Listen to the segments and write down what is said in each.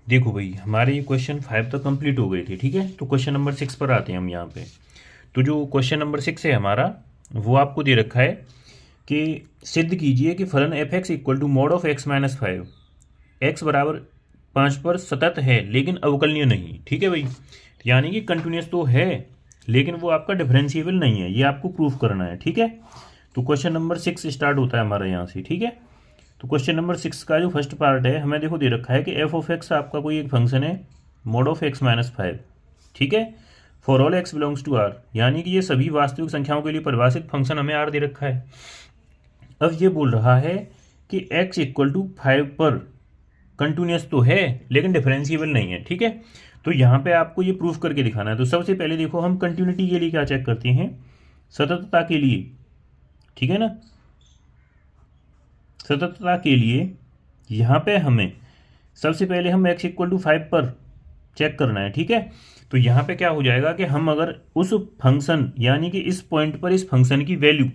देखो भाई, हमारे ये क्वेश्चन 5 तक कंप्लीट हो गए थे। ठीक है, तो क्वेश्चन नंबर 6 पर आते हैं हम यहाँ पे। तो जो क्वेश्चन नंबर 6 है हमारा, वो आपको दे रखा है कि सिद्ध कीजिए कि फलन F X equal to mod of X minus 5, X बराबर 5 पर सतत है लेकिन अवकलनीय नहीं। ठीक है भाई, यानी कि कंटिन्यूस तो है लेकिन वो आपका डिफरेंशिएबल नहीं है, ये आपको प्रूफ करना है। ठीक है, तो क्वेश्चन नंबर 6 स्टार्ट होता है हमारा यहाँ से। ठीक है, तो क्वेश्चन नंबर 6 का जो फर्स्ट पार्ट है, हमें देखो दे रखा है कि एफ ऑफ एक्स आपका कोई एक फंक्शन है मोड ऑफ एक्स माइनस 5। ठीक है, for all X belongs to R, यानी कि ये सभी वास्तविक संख्याओं के लिए परिभाषित फंक्शन हमें आर दे रखा है। अब ये बोल रहा है कि एक्स इक्वल टू 5 पर कंटिन्यूस तो है लेकिन डिफरेंशिएबल नहीं है। ठीक है, तो यहाँ पे आपको ये प्रूफ करके दिखाना है। तो सबसे पहले देखो, हम कंटिन्यूटी के लिए क्या चेक करते हैं, सततता के लिए। ठीक है ना, सततता के लिए यहाँ पे हमें सबसे पहले हम x इक्वल टू 5 पर चेक करना है। ठीक है, तो यहाँ पे क्या हो जाएगा कि हम अगर उस फंक्शन यानी कि इस पॉइंट पर इस फंक्शन की वैल्यू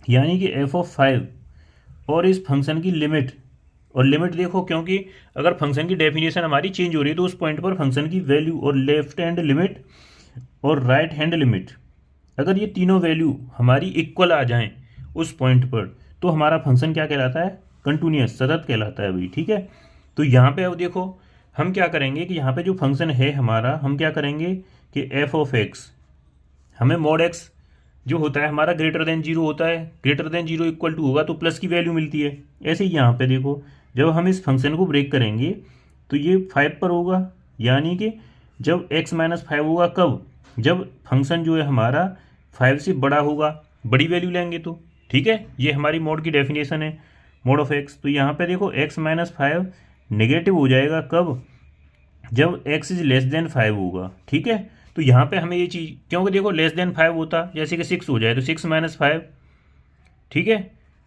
यानी कि एफ ऑफ 5 और इस फंक्शन की लिमिट, और लिमिट देखो क्योंकि अगर फंक्शन की डेफिनेशन हमारी चेंज हो रही है तो उस पॉइंट पर फंक्शन की वैल्यू और लेफ्ट हैंड लिमिट और राइट हैंड लिमिट, अगर ये तीनों वैल्यू हमारी इक्वल आ जाएं उस पॉइंट पर, तो हमारा फंक्शन क्या कहलाता है, कंटिन्यूस, सतत कहलाता है भाई। ठीक है, तो यहाँ पे अब देखो हम क्या करेंगे कि यहाँ पे जो फंक्शन है हमारा, हम क्या करेंगे कि एफ ऑफ एक्स, हमें मॉड एक्स जो होता है हमारा ग्रेटर देन जीरो होता है, greater than zero equal to होगा तो प्लस की वैल्यू मिलती है। ऐसे ही यहाँ पे देखो, जब हम इस फंक्शन को ब्रेक करेंगे तो ये 5 पर होगा, यानी कि जब x माइनस 5 होगा, कब, जब फंक्शन जो है हमारा 5 से बड़ा होगा, बड़ी वैल्यू लेंगे तो। ठीक है, ये हमारी मोड की डेफिनेशन है, मोड ऑफ एक्स। तो यहाँ पे देखो x माइनस 5 नेगेटिव हो जाएगा कब, जब x इज लेस देन 5 होगा। ठीक है, तो यहाँ पे हमें ये चीज़, क्योंकि देखो लेस देन 5 होता जैसे कि 6 हो जाए तो 6 माइनस 5। ठीक है,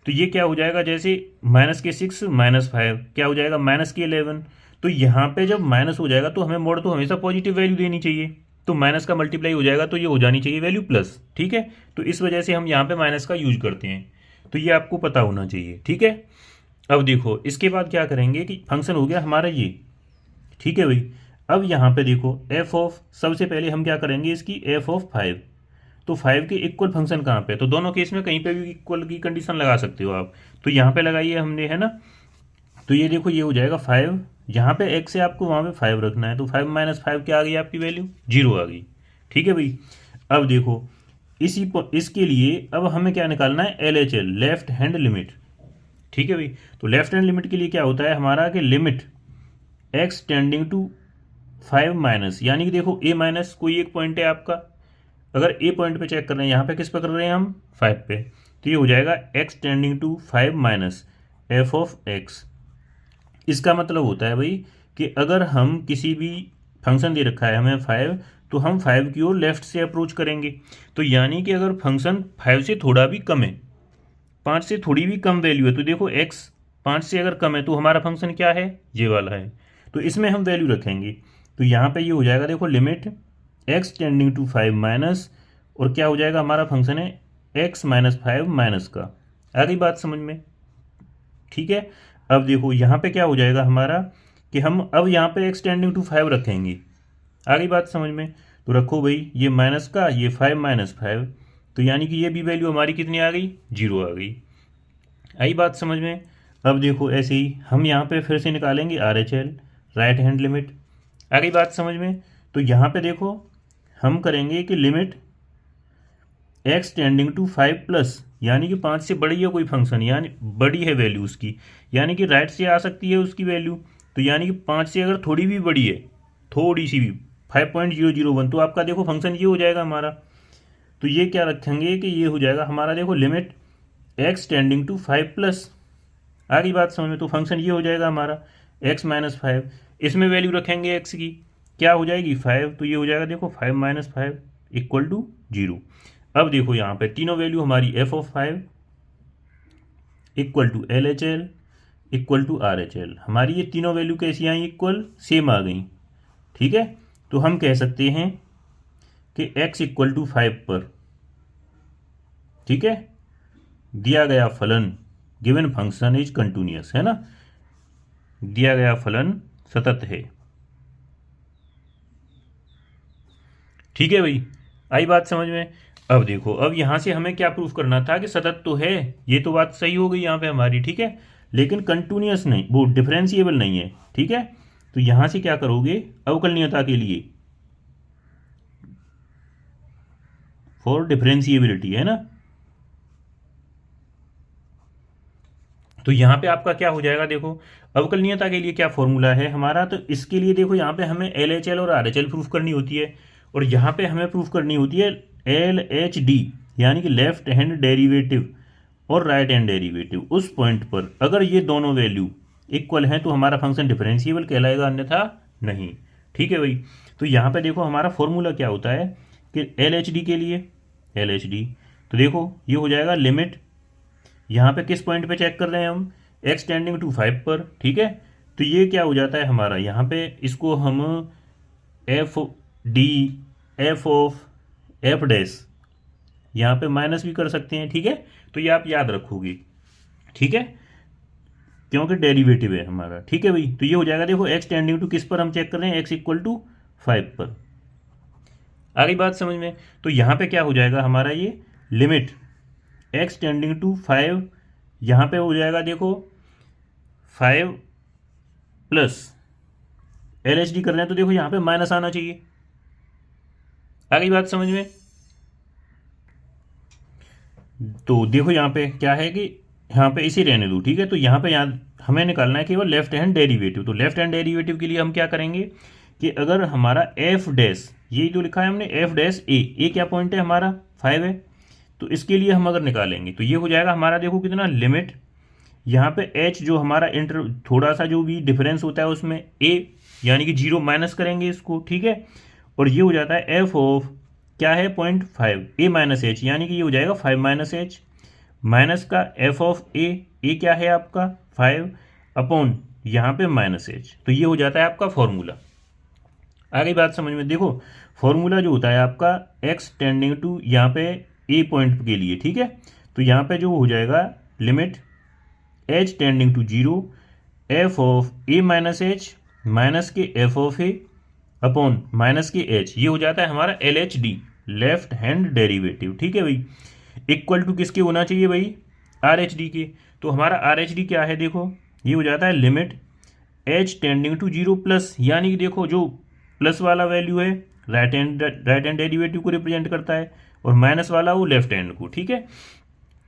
तो ये क्या हो जाएगा, जैसे माइनस के 6 माइनस 5 क्या हो जाएगा, माइनस के 11। तो यहाँ पे जब माइनस हो जाएगा तो हमें मोड तो हमेशा पॉजिटिव वैल्यू देनी चाहिए, तो माइनस का मल्टीप्लाई हो जाएगा तो ये हो जानी चाहिए वैल्यू प्लस। ठीक है, तो इस वजह से हम यहाँ पे माइनस का यूज करते हैं, तो ये आपको पता होना चाहिए। ठीक है, अब देखो इसके बाद क्या करेंगे कि फंक्शन हो गया हमारा ये। ठीक है भाई, अब यहाँ पे देखो एफ ऑफ, सबसे पहले हम क्या करेंगे इसकी एफ ऑफ 5, तो 5 के इक्वल फंक्शन कहाँ पे, तो दोनों केस में कहीं पे भी इक्वल की कंडीशन लगा सकते हो आप, तो यहाँ पे लगाइए हमने, है ना। तो ये देखो ये हो जाएगा 5, यहाँ पे x से आपको वहाँ पे 5 रखना है, तो 5 माइनस 5 क्या आ गई आपकी वैल्यू, जीरो आ गई। ठीक है भाई, अब देखो इसके लिए अब हमें क्या निकालना है, L H L, left hand limit. ठीक है भाई, तो लेफ्ट हैंड लिमिट के लिए क्या होता है हमारा कि limit x tending to 5 minus, यानी कि देखो a माइनस कोई एक पॉइंट है आपका, अगर ए पॉइंट पे चेक कर रहे हैं, यहाँ पे किस पे कर रहे हैं हम, 5 पे, तो ये हो जाएगा x tending to 5 minus F of X. इसका मतलब होता है भाई कि अगर हम किसी भी फंक्शन दे रखा है हमें 5, तो हम 5 की ओर लेफ्ट से अप्रोच करेंगे। तो यानी कि अगर फंक्शन 5 से थोड़ा भी कम है, 5 से थोड़ी भी कम वैल्यू है, तो देखो x 5 से अगर कम है तो हमारा फंक्शन क्या है, ये वाला है, तो इसमें हम वैल्यू रखेंगे। तो यहाँ पे ये हो जाएगा देखो limit x tending to 5 minus, और क्या हो जाएगा हमारा फंक्शन है x माइनस 5 माइनस का। आ गई बात समझ में। ठीक है, अब देखो यहाँ पे क्या हो जाएगा हमारा कि हम अब यहाँ पे x टेंडिंग टू 5 रखेंगे। आ गई बात समझ में, तो रखो भाई ये माइनस का, ये 5 माइनस 5, तो यानी कि ये भी वैल्यू हमारी कितनी आ गई, जीरो आ गई। आई बात समझ में। अब देखो ऐसे ही हम यहाँ पे फिर से निकालेंगे R H L, right hand limit. आ गई बात समझ में, तो यहाँ पे देखो हम करेंगे कि limit x tending to 5 plus, यानी कि 5 से बड़ी है कोई फंक्शन, यानी बड़ी है वैल्यू उसकी, यानी कि राइट से आ सकती है उसकी वैल्यू, तो यानी कि 5 से अगर थोड़ी भी बड़ी है, थोड़ी सी भी, 5.001, तो आपका देखो फंक्शन ये हो जाएगा हमारा। तो ये क्या रखेंगे कि ये हो जाएगा हमारा देखो limit x tending to 5 plus. आ गई बात समझ में, तो फंक्शन ये हो जाएगा हमारा x माइनस 5, इसमें वैल्यू रखेंगे x की, क्या हो जाएगी 5, तो ये हो जाएगा देखो 5 माइनस 5 इक्वल टू जीरो। अब देखो यहाँ पे तीनों वैल्यू हमारी F of 5 equal to L H L equal to R H L, हमारी ये तीनों वैल्यू कैसी आई, इक्वल, सेम आ गई। ठीक है, तो हम कह सकते हैं कि x इक्वल टू 5 पर, ठीक है, दिया गया फलन गिवन फंक्शन इज कंटिन्यूअस, है ना, दिया गया फलन सतत है। ठीक है भाई, आई बात समझ में। अब देखो, अब यहां से हमें क्या प्रूफ करना था कि सतत तो है, ये तो बात सही हो गई यहां पे हमारी, ठीक है, लेकिन कंटिन्यूअस नहीं, वो डिफरेंशिएबल नहीं है, ठीक है। तो यहां से क्या करोगे, अवकलनीयता के लिए, फॉर डिफरेंशिएबिलिटी, है ना। तो यहां पे आपका क्या हो जाएगा, देखो अवकलनीयता के लिए क्या फॉर्मूला है हमारा, तो इसके लिए देखो यहाँ पे हमें एल एच एल और आर एच एल प्रूफ करनी होती है, और यहाँ पे हमें प्रूफ करनी होती है एल एच डी, यानी कि लेफ्ट हैंड डेरिवेटिव और राइट हैंड डेरिवेटिव। उस पॉइंट पर अगर ये दोनों वैल्यू इक्वल हैं तो हमारा फंक्शन डिफरेंशिएबल कहलाएगा, अन्यथा नहीं। ठीक है भाई, तो यहाँ पे देखो हमारा फॉर्मूला क्या होता है कि एल एच डी के लिए, एल एच डी, तो देखो ये हो जाएगा लिमिट, यहाँ पे किस पॉइंट पे चेक कर रहे हैं हम, एक्स टेंडिंग टू 5 पर, ठीक है। तो ये क्या हो जाता है हमारा, यहाँ पे इसको हम F D, F of F dash, यहाँ पे माइनस भी कर सकते हैं, ठीक है। तो ये आप याद रखोगे, ठीक है, क्योंकि डेरिवेटिव है हमारा, ठीक है भाई। तो ये हो जाएगा, देखो एक्स टेंडिंग टू किस पर हम चेक कर रहे हैं, एक्स इक्वल टू 5 पर। आगे बात समझ में। तो यहाँ पे क्या हो जाएगा हमारा, ये लिमिट एक्स टेंडिंग टू 5, यहाँ पे हो जाएगा देखो 5 प्लस एल एच डी कर रहे हैं, तो देखो यहाँ पे माइनस आना चाहिए। आगे बात समझ में। तो देखो यहाँ पे क्या है कि यहाँ पे इसी रहने दो, ठीक है। तो यहाँ पे हमें निकालना है केवल लेफ्ट हैंड डेरिवेटिव। तो लेफ्ट हैंड डेरिवेटिव के लिए हम क्या करेंगे कि अगर हमारा एफ डैश, ये जो लिखा है हमने एफ डैश ए क्या पॉइंट है हमारा 5 है, तो इसके लिए हम अगर निकालेंगे तो ये हो जाएगा हमारा, देखो कितना लिमिट, यहाँ पे एच जो हमारा इंटर थोड़ा सा जो भी डिफरेंस होता है उसमें ए, यानी कि 0 माइनस करेंगे इसको, ठीक है। और ये हो जाता है एफ ऑफ क्या है 0.5 ए माइनस एच, यानी कि ये हो जाएगा 5 माइनस एच, माइनस का एफ ऑफ ए क्या है आपका 5 अपॉन यहाँ पे माइनस एच। तो ये हो जाता है आपका फॉर्मूला। आगे बात समझ में। देखो फॉर्मूला जो होता है आपका एक्स टेंडिंग टू यहाँ पे ए पॉइंट के लिए, ठीक है। तो यहाँ पे जो हो जाएगा limit H tending to 0 F of A minus h minus के f of a upon minus के एच, ये हो जाता है हमारा L H D, left hand derivative, ठीक है भाई। इक्वल टू किसके होना चाहिए भाई, आर एच डी के। तो हमारा आर एच डी क्या है, देखो ये हो जाता है limit H tending to 0 plus, यानी कि देखो जो प्लस वाला वैल्यू है राइट हैंड डेरिवेटिव को रिप्रेजेंट करता है, और माइनस वाला वो लेफ्ट हैंड को, ठीक है।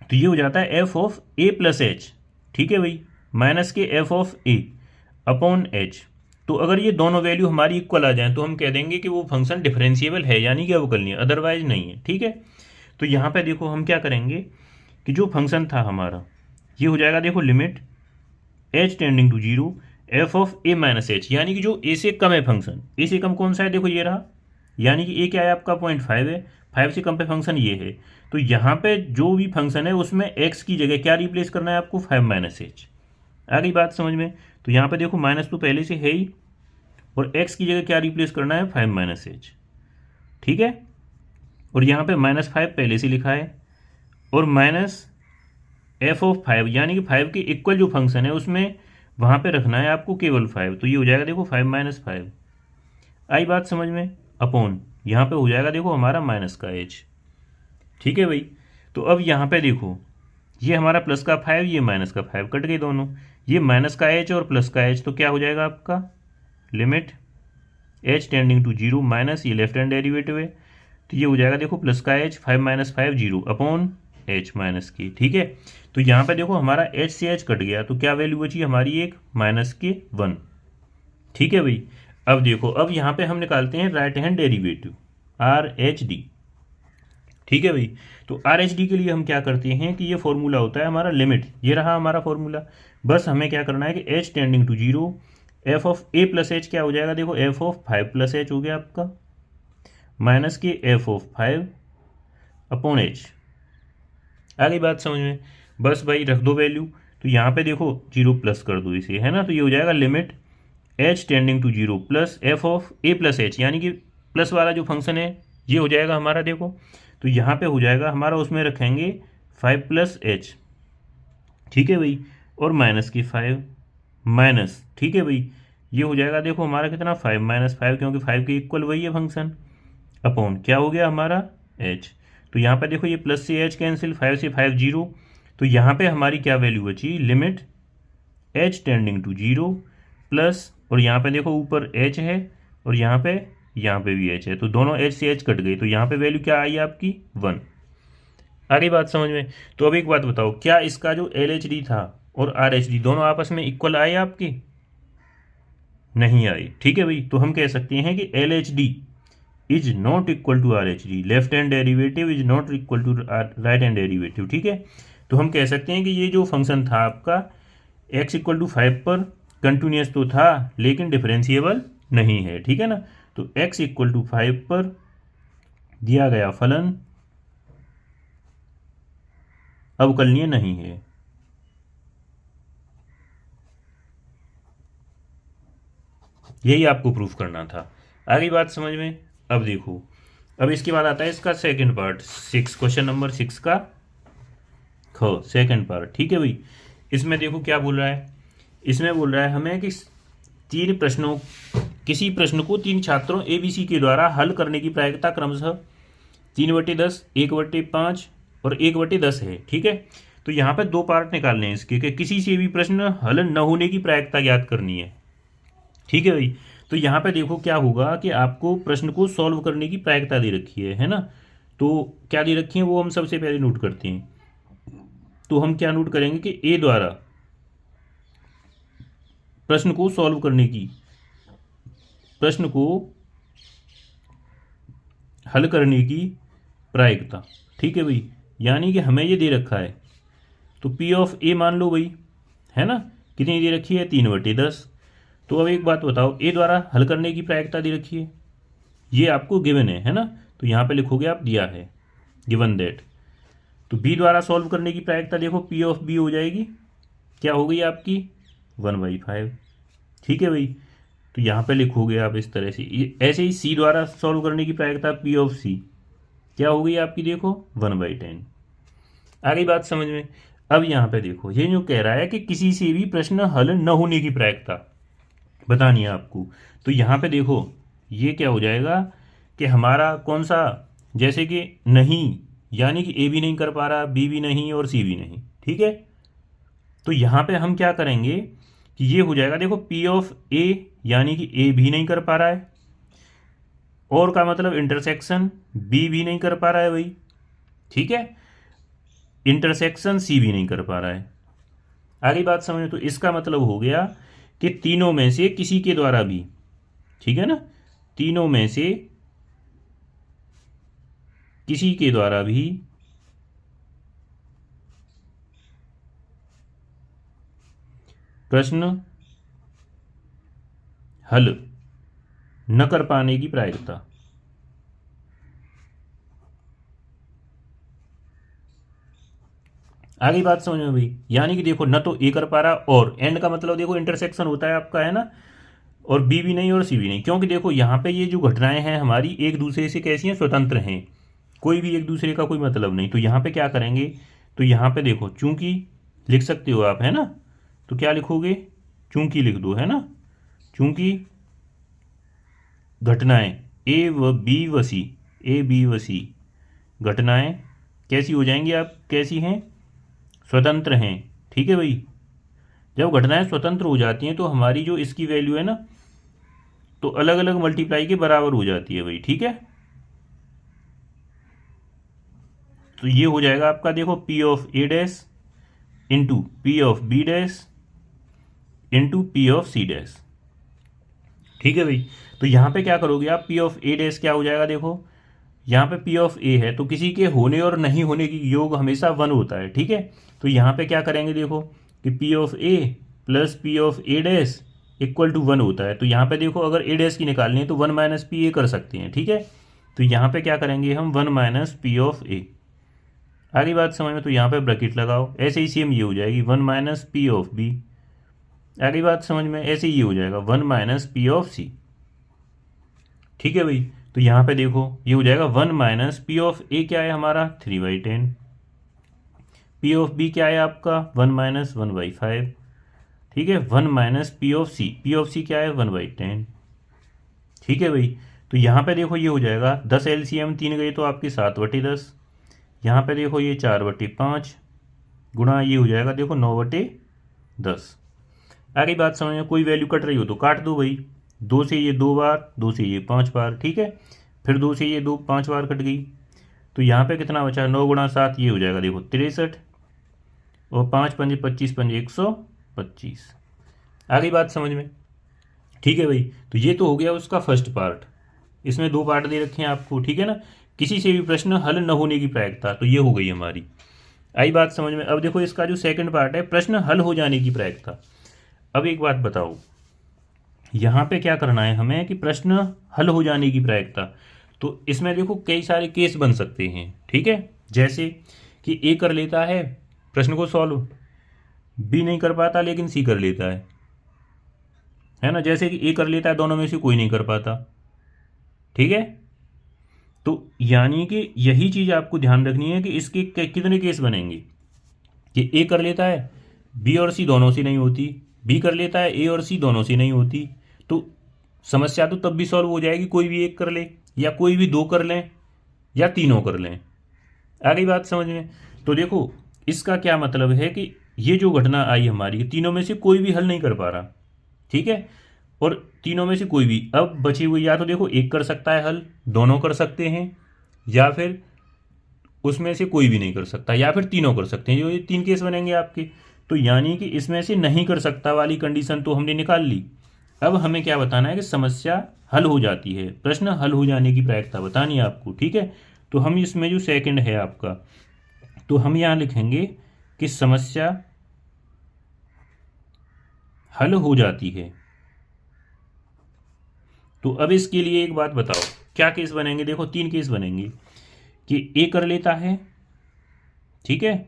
तो ये हो जाता है F of a plus H, ठीक है भाई, माइनस के f of a upon H. तो अगर ये दोनों वैल्यू हमारी इक्वल आ जाए तो हम कह देंगे कि वो फंक्शन डिफरेंशिएबल है, यानी कि अवकलनीय, अदरवाइज नहीं है, ठीक है। तो यहाँ पे देखो हम क्या करेंगे कि जो फंक्शन था हमारा ये हो जाएगा, देखो limit H tending to 0 F of A minus H, यानी कि जो ए से कम है फंक्शन, ए से कम कौन सा है, देखो ये रहा, यानी कि ए क्या है आपका 0.5 है, 5 से कम पे फंक्शन ये है। तो यहाँ पे जो भी फंक्शन है उसमें एक्स की जगह क्या रिप्लेस करना है आपको, 5 माइनस एच। आ गई बात समझ में। तो यहाँ पे देखो माइनस तो पहले से है ही, और एक्स की जगह क्या रिप्लेस करना है, 5 माइनस एच, ठीक है। और यहाँ पे -5 पहले से लिखा है, और माइनस एफ ऑफ 5, यानी कि 5 के इक्वल जो फंक्शन है उसमें वहाँ पे रखना है आपको केवल 5। तो ये हो जाएगा देखो 5 माइनस 5, आई बात समझ में, अपॉन यहाँ पे हो जाएगा देखो हमारा माइनस का एच, ठीक है भाई। तो अब यहाँ पे देखो ये हमारा प्लस का 5, ये माइनस का 5, कट गए दोनों, ये माइनस का एच और प्लस का एच, तो क्या हो जाएगा आपका limit H tending to 0 minus, ये लेफ्ट हैंड डेरिवेटिव है, तो ये हो जाएगा देखो प्लस का H 5 minus 5 0 upon H minus की, ठीक है। तो यहाँ पे देखो हमारा एच से एच कट गया, तो क्या वैल्यू बची हमारी, एक माइनस के 1, ठीक है भाई। अब देखो अब यहाँ पे हम निकालते हैं right hand derivative R H D, ठीक है भाई। तो आर एच डी के लिए हम क्या करते हैं कि ये फॉर्मूला होता है हमारा लिमिट, ये रहा हमारा फॉर्मूला, बस हमें क्या करना है कि h tending to 0 F of a plus h क्या हो जाएगा, देखो एफ ऑफ 5 प्लस एच हो गया आपका, माइनस के एफ ऑफ 5 अपॉन एच। आ गई बात समझ में, बस भाई रख दो वैल्यू। तो यहाँ पे देखो 0 प्लस कर दो इसे, है ना। तो ये हो जाएगा limit H tending to 0 plus f of a plus h, यानी कि प्लस वाला जो फंक्शन है ये हो जाएगा हमारा, देखो तो यहाँ पे हो जाएगा हमारा, उसमें रखेंगे 5 प्लस एच, ठीक है भाई, और माइनस की 5 माइनस, ठीक है भाई, ये हो जाएगा देखो हमारा कितना 5 - 5, क्योंकि 5 के इक्वल वही है फंक्शन, अपॉन क्या हो गया हमारा h। तो यहाँ पे देखो ये प्लस से h कैंसिल, 5 से 5 0। तो यहाँ पे हमारी क्या वैल्यू बची, limit h tending to 0 plus, और यहाँ पे देखो ऊपर h है और यहाँ पे भी h है, तो दोनों h से h कट गई, तो यहाँ पे वैल्यू क्या आई आपकी 1। आ गई बात समझ में। तो अब एक बात बताओ, क्या इसका जो LHD था और RHD दोनों आपस में इक्वल आए आपके, नहीं आई, ठीक है भाई। तो हम कह सकते हैं कि LHD is not equal to RHD, left hand derivative is not equal to right hand derivative, ठीक है। तो हम कह सकते हैं कि ये जो फंक्शन था आपका x इक्वल टू 5 पर कंटिन्यूस तो था लेकिन डिफरेंशिएबल नहीं है, ठीक है ना। तो x इक्वल टू 5 पर दिया गया फलन अवकलनीय नहीं है। यही आपको प्रूफ करना था। आगे बात समझ में। अब देखो, अब इसके बाद आता है इसका सेकंड पार्ट, 6, क्वेश्चन नंबर 6 का सेकंड पार्ट, ठीक है भाई। इसमें देखो क्या बोल रहा है, इसमें बोल रहा है हमें कि किसी प्रश्न को 3 छात्रों ABC के द्वारा हल करने की प्रायिकता क्रमशः 3/10, 1/5 और 1/10 है, ठीक है। तो यहाँ पे 2 पार्ट निकालने हैं इसके, कि किसी से भी प्रश्न हल न होने की प्रायिकता ज्ञात करनी है, ठीक है भाई। तो यहाँ पे देखो क्या होगा कि आपको प्रश्न को सॉल्व करने की प्रायिकता दे रखी है ना। तो क्या दे रखी है वो हम सबसे पहले नोट करते हैं। तो हम क्या नोट करेंगे कि ए द्वारा प्रश्न को सॉल्व करने की, प्रश्न को हल करने की प्रायिकता, ठीक है भाई। यानी कि हमें ये दे रखा है, तो P ऑफ A मान लो भाई, है ना, कितनी दे रखी है 3/10। तो अब एक बात बताओ, ए द्वारा हल करने की प्रायिकता दे रखी है, ये आपको गिवन है ना। तो यहाँ पे लिखोगे आप दिया है गिवन दैट। तो बी द्वारा सॉल्व करने की प्रायिकता देखो P ऑफ B हो जाएगी, क्या हो गई आपकी 1/5, ठीक है भाई। तो यहाँ पे लिखोगे आप इस तरह से। ऐसे ही सी द्वारा सॉल्व करने की प्रायिकता P ऑफ C क्या हो गई आपकी देखो 1/10। आ गई बात समझ में। अब यहाँ पे देखो, ये जो कह रहा है कि किसी से भी प्रश्न हल न होने की प्रायिकता बतानी है आपको। तो यहाँ पे देखो ये क्या हो जाएगा कि हमारा कौन सा, जैसे कि नहीं, यानी कि ए भी नहीं कर पा रहा, बी भी नहीं और सी भी नहीं, ठीक है। तो यहाँ पे हम क्या करेंगे कि ये हो जाएगा देखो P ऑफ A, यानी कि ए भी नहीं कर पा रहा है, और का मतलब इंटरसेक्शन बी भी नहीं कर पा रहा है भाई, ठीक है, इंटरसेक्शन सी भी नहीं कर पा रहा है। आगे बात समझो। तो इसका मतलब हो गया कि तीनों में से किसी के द्वारा भी, ठीक है ना, तीनों में से किसी के द्वारा भी प्रश्न हल न कर पाने की प्रायिकता, आगे बात समझ में भाई। यानी कि देखो न तो ए कर पा रहा, और एंड का मतलब देखो इंटरसेक्शन होता है आपका, है ना, और बी भी नहीं और सी भी नहीं, क्योंकि देखो यहाँ पे ये जो घटनाएं हैं हमारी एक दूसरे से कैसी हैं, स्वतंत्र हैं, कोई भी एक दूसरे का कोई मतलब नहीं। तो यहाँ पे क्या करेंगे, तो यहाँ पे देखो चूंकि लिख सकते हो आप, है ना, तो क्या लिखोगे, चूंकि लिख दो, है ना, चूंकि घटनाएं ए व बी व सी, ए बी व सी घटनाएं कैसी हो जाएंगी, आप कैसी हैं, स्वतंत्र हैं, ठीक है भाई। जब घटनाएं स्वतंत्र हो जाती हैं तो हमारी जो इसकी वैल्यू है ना, तो अलग अलग मल्टीप्लाई के बराबर हो जाती है भाई, ठीक है। तो ये हो जाएगा आपका देखो P of A dash into P of B dash into P of C dash, ठीक है भाई। तो यहाँ पे क्या करोगे आप, P ऑफ A डैश क्या हो जाएगा देखो, यहाँ पे P ऑफ A है तो किसी के होने और नहीं होने की योग हमेशा 1 होता है, ठीक है। तो यहाँ पे क्या करेंगे देखो कि P of A plus P of A dash equal to 1 होता है। तो यहाँ पे देखो अगर A डैश की निकालनी है तो 1 माइनस P A कर सकते हैं, ठीक है। तो यहाँ पे क्या करेंगे हम 1 माइनस P ऑफ A, आगे बात समझ में। तो यहाँ पे ब्रैकेट लगाओ, ऐसे ही सेम ये हो जाएगी 1 माइनस P ऑफ B, आगे बात समझ में, ऐसे ही हो जाएगा 1 माइनस P ऑफ C, ठीक है भाई। तो यहाँ पे देखो ये हो जाएगा 1 माइनस P ऑफ A क्या है हमारा 3/10, P ऑफ B क्या है आपका 1 माइनस 1/5, ठीक है, 1 minus P of C, P of C क्या है 1/10, ठीक है भाई। तो यहाँ पे देखो ये हो जाएगा 10 LCM 3 गए तो आपकी 7/10, यहाँ पे देखो ये 4/5 गुणा ये हो जाएगा देखो 9/10। आगे बात समझ में, कोई वैल्यू कट रही हो तो काट दो भाई, 2 से ये 2 बार, 2 से ये 5 बार, ठीक है, फिर 2 से ये 2 5 बार कट गई, तो यहाँ पे कितना बचा 9 गुणा 7 ये हो जाएगा देखो 63, और 5 पंजे 25 पंजे 125। आगे बात समझ में, ठीक है भाई। तो ये तो हो गया उसका फर्स्ट पार्ट, इसमें 2 पार्ट दे रखे हैं आपको, ठीक है ना, किसी से भी प्रश्न हल न होने की प्रायिकता, तो ये हो गई हमारी, आई बात समझ में। अब देखो इसका जो सेकंड पार्ट है, प्रश्न हल हो जाने की प्रायिकता। अब एक बात बताओ, यहाँ पे क्या करना है हमें कि प्रश्न हल हो जाने की प्रायिकता, तो इसमें देखो कई सारे केस बन सकते हैं, ठीक है, जैसे कि ए कर लेता है प्रश्न को सॉल्व, बी नहीं कर पाता लेकिन सी कर लेता है ना, जैसे कि ए कर लेता है दोनों में से कोई नहीं कर पाता, ठीक है। तो यानी कि यही चीज़ आपको ध्यान रखनी है कि इसके कितने केस बनेंगे, कि ए कर लेता है बी और सी दोनों से नहीं होती, बी कर लेता है ए और सी दोनों से नहीं होती, तो समस्या तो तब भी सॉल्व हो जाएगी, कोई भी एक कर ले या कोई भी 2 कर लें या तीनों कर लें। आगे बात समझ में, तो देखो इसका क्या मतलब है कि ये जो घटना आई हमारी, तीनों में से कोई भी हल नहीं कर पा रहा, ठीक है, और तीनों में से कोई भी अब बची हुई, या तो देखो एक कर सकता है हल, दोनों कर सकते हैं, या फिर उसमें से कोई भी नहीं कर सकता, या फिर तीनों कर सकते हैं, जो ये 3 केस बनेंगे आपके। तो यानी कि इसमें से नहीं कर सकता वाली कंडीशन तो हमने निकाल ली। अब हमें क्या बताना है कि समस्या हल हो जाती है, प्रश्न हल हो जाने की प्रायिकता बतानी है आपको, ठीक है। तो हम इसमें जो सेकंड है आपका, तो हम यहाँ लिखेंगे कि समस्या हल हो जाती है। तो अब इसके लिए एक बात बताओ क्या केस बनेंगे, देखो 3 केस बनेंगे, कि ए कर लेता है, ठीक है,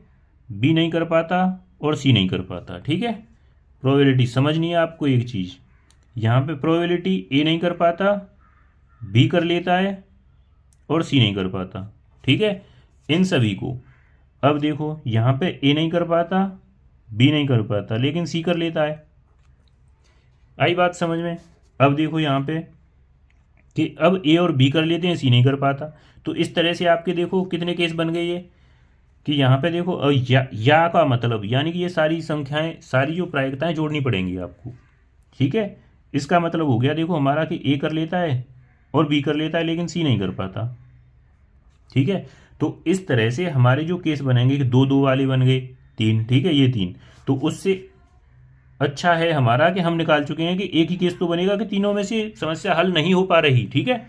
बी नहीं कर पाता और सी नहीं कर पाता, ठीक है। प्रोबेबिलिटी समझनी है आपको एक चीज़, यहाँ पे प्रोबेबिलिटी ए नहीं कर पाता, बी कर लेता है और सी नहीं कर पाता, ठीक है, इन सभी को। अब देखो यहाँ पे ए नहीं कर पाता, बी नहीं कर पाता, लेकिन सी कर लेता है, आई बात समझ में। अब देखो यहाँ पे कि अब ए और बी कर लेते हैं, सी नहीं कर पाता, तो इस तरह से आपके देखो कितने केस बन गए ये, कि यहाँ पे देखो या का मतलब यानी कि ये सारी संख्याएं, सारी जो प्रायिकताएं जोड़नी पड़ेंगी आपको, ठीक है। इसका मतलब हो गया देखो हमारा कि ए कर लेता है और बी कर लेता है लेकिन सी नहीं कर पाता, ठीक है। तो इस तरह से हमारे जो केस बनेंगे कि 2-2 वाले बन गए 3, ठीक है, ये 3, तो उससे अच्छा है हमारा कि हम निकाल चुके हैं कि एक ही केस तो बनेगा कि तीनों में से समस्या हल नहीं हो पा रही, ठीक है।